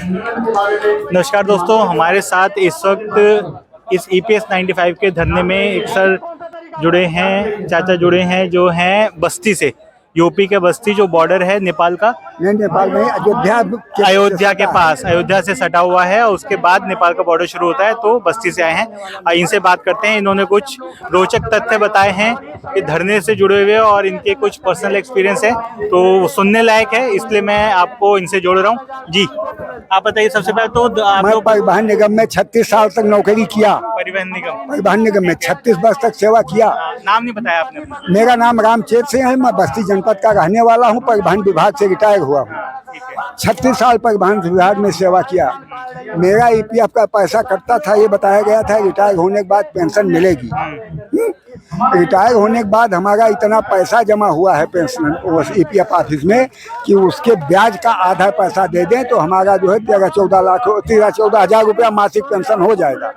नमस्कार दोस्तों, हमारे साथ इस वक्त इस EPS 95 के धरने में एक सर जुड़े हैं, चाचा जुड़े हैं जो हैं बस्ती से, यूपी के बस्ती जो बॉर्डर है नेपाल का। नहीं, नेपाल में अयोध्या के पास, अयोध्या से सटा हुआ है और उसके बाद नेपाल का बॉर्डर शुरू होता है, तो बस्ती से आए हैं। इनसे बात करते हैं। इन्होंने कुछ रोचक तथ्य बताए हैं कि धरने से जुड़े हुए और इनके कुछ पर्सनल एक्सपीरियंस है, तो सुनने लायक है, इसलिए मैं आपको इनसे जोड़ रहा हूँ। जी आप बताइए सबसे पहले तो मैं परिवहन निगम में 36 साल तक नौकरी किया। परिवहन निगम में 36 वर्ष तक सेवा किया। नाम नहीं बताया आपने? मेरा नाम रामचेत सिंह है। मैं बस्ती जनपद का रहने वाला हूँ। परिवहन विभाग से रिटायर हुआ हूँ। 36 साल परिवहन विभाग में सेवा किया। मेरा EPF का पैसा कटता था, ये बताया गया था रिटायर होने के बाद पेंशन मिलेगी। रिटायर होने के बाद हमारा इतना पैसा जमा हुआ है पेंशन EPF ऑफिस में कि उसके ब्याज का आधा पैसा दे दें तो हमारा जो है 13-14 हज़ार रुपया मासिक पेंशन हो जाएगा।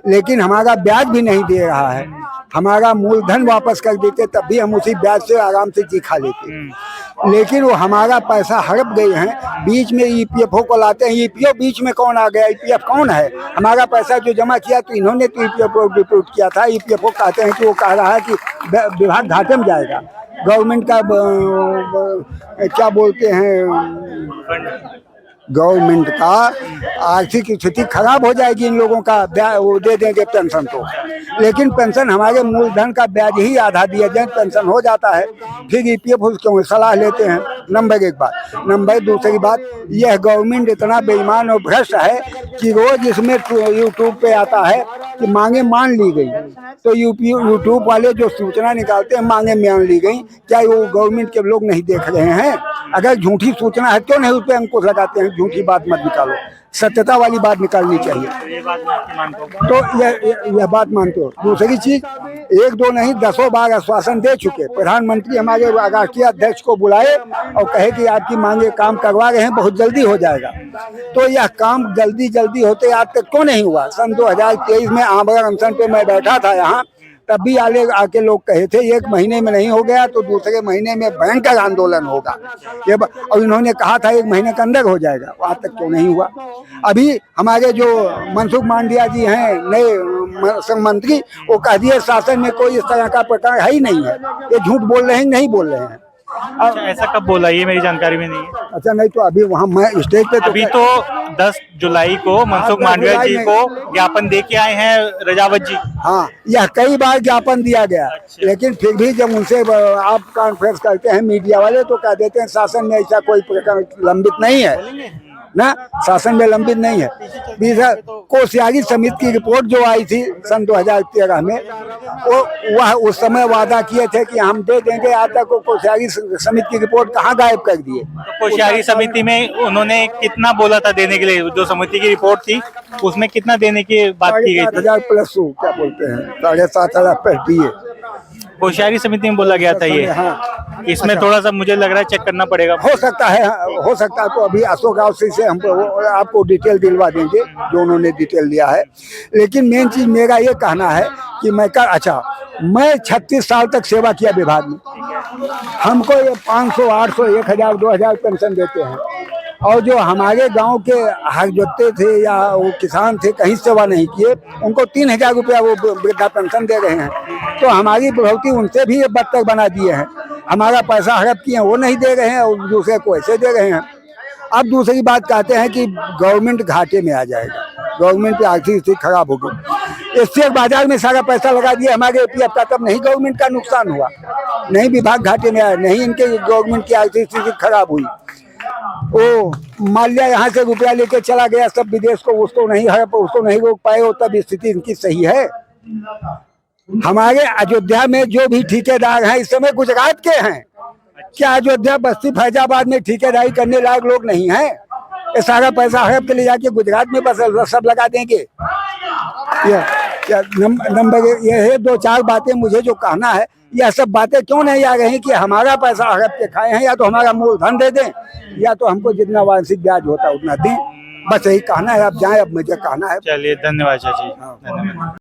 लेकिन हमारा ब्याज भी नहीं दे रहा है। हमारा मूलधन वापस कर देते तब भी हम उसी ब्याज से आराम से जी खा लेते। लेकिन वो हमारा पैसा हड़प गए हैं। बीच में EPFO को लाते हैं। EPF बीच में कौन आ गया? EPF कौन है? हमारा पैसा जो जमा किया तो इन्होंने तो EPF को रिपोर्ट किया था। EPFO कहते हैं कि वो कह रहा है कि विभाग घाटे में जाएगा। गवर्नमेंट का क्या बोलते हैं, गवर्नमेंट का आर्थिक स्थिति खराब हो जाएगी इन लोगों का, वो दे देंगे पेंशन तो। लेकिन पेंशन हमारे मूलधन का ब्याज ही आधा दिया जाए पेंशन हो जाता है। फिर EPF उसको सलाह लेते हैं। नंबर एक बात। नंबर दूसरी बात, यह गवर्नमेंट इतना बेईमान और भ्रष्ट है कि रोज इसमें यूट्यूब पे आता है कि मांगे मान ली गई। तो यूट्यूब वाले जो सूचना निकालते हैं मांगे मान ली गई, क्या वो गवर्नमेंट के लोग नहीं देख रहे हैं? अगर झूठी सूचना है क्यों नहीं उस पर अंकुश लगाते हैं? झूठी बात मत निकालो, सत्यता वाली बात निकालनी चाहिए। तो यह बात मानते हो। दूसरी चीज, 1-2 नहीं 10 बार आश्वासन दे चुके। प्रधानमंत्री हमारे राष्ट्रीय अध्यक्ष को बुलाए और कहे कि आपकी मांगे काम करवा रहे हैं, बहुत जल्दी हो जाएगा। तो यह काम जल्दी होते आज तक क्यों नहीं हुआ? सन 2023 में आमरण अनशन पे मैं बैठा था यहाँ, तब भी आके लोग कहे थे 1 महीने में नहीं हो गया तो दूसरे महीने में भयंकर आंदोलन होगा। ये और इन्होंने कहा था 1 महीने के अंदर हो जाएगा, आज तक क्यों नहीं हुआ? अभी हमारे जो मनसुख मांडविया जी हैं नए मंत्री, वो कह दिए शासन में कोई इस तरह का प्रकार है ही नहीं है, ये झूठ बोल रहे हैं, नहीं बोल रहे हैं। अच्छा, ऐसा कब बोला? ये मेरी जानकारी में नहीं है। अच्छा, नहीं तो अभी वहाँ मैं स्टेज पे अभी तो 10 जुलाई को मनसुख मांडविया जी को ज्ञापन दे के आए हैं रजावत जी। हाँ, यह कई बार ज्ञापन दिया गया। लेकिन फिर भी जब उनसे आप कॉन्फ्रेंस करते हैं मीडिया वाले तो कह देते हैं शासन में ऐसा कोई प्रकार लंबित नहीं है ना, शासन में लंबित नहीं है। कोश्यारी समिति की रिपोर्ट जो आई थी सन 2013 में, वह उस समय वादा किए थे कि हम दे देंगे। आज तक कोश्यारी समिति की रिपोर्ट कहाँ गायब कर दिए? तो कोश्यारी समिति में उन्होंने कितना बोला था देने के लिए? जो समिति की रिपोर्ट थी उसमें कितना देने की बात की गई? 7,000 प्लस क्या बोलते हैं, 7,500 पर दिए। कोश्यारी समिति में बोला गया था ये। हाँ, इसमें अच्छा। थोड़ा सा मुझे लग रहा है चेक करना पड़ेगा। हो सकता है तो अभी अशोक राव से हम आपको डिटेल दिलवा देंगे जो उन्होंने डिटेल दिया है। लेकिन मेन चीज मेरा ये कहना है कि मैं 36 साल तक सेवा किया विभाग में। हमको ये 500, 800, 1,000, 2,000 पेंशन देते हैं। और जो हमारे गांव के हरजोते थे या वो किसान थे कहीं सेवा नहीं किए, उनको 3,000 रुपया वो वृद्धा पेंशन दे रहे हैं। तो हमारी बढ़ोतरी उनसे भी बदतर बना दिए हैं। हमारा पैसा हड़प किए वो नहीं दे रहे हैं और दूसरे को ऐसे दे रहे हैं। अब दूसरी बात कहते हैं कि गवर्नमेंट घाटे में आ जाएगा, गवर्नमेंट की आर्थिक स्थिति खराब होगी। शेयर बाजार में सारा पैसा लगा दिया हमारे EPF का, तब नहीं गवर्नमेंट का नुकसान हुआ, नहीं विभाग घाटे में आया, नहीं इनके गवर्नमेंट की आर्थिक स्थिति खराब हुई। ओ माल्या यहाँ से रुपया लेके चला गया सब विदेश को, उसको नहीं रोक पाए, वो तब स्थिति इनकी सही है। हमारे अयोध्या में जो भी ठेकेदार हैं इस समय गुजरात के हैं। क्या अयोध्या, बस्ती, फैजाबाद में ठेकेदारी करने लायक लोग नहीं हैं? ये सारा पैसा हड़प के ले जाके गुजरात में बस सब लगा देंगे। नंबर ये है 2-4 बातें मुझे जो कहना है, यह सब बातें क्यों नहीं आ रही कि हमारा पैसा हड़प के खाए हैं, या तो हमारा मूलधन दे दें या तो हमको जितना वार्षिक ब्याज होता है उतना दें। बस यही कहना है। अब जाएं, अब मुझे कहना है। चलिए, धन्यवाद चाची। धन्यवाद।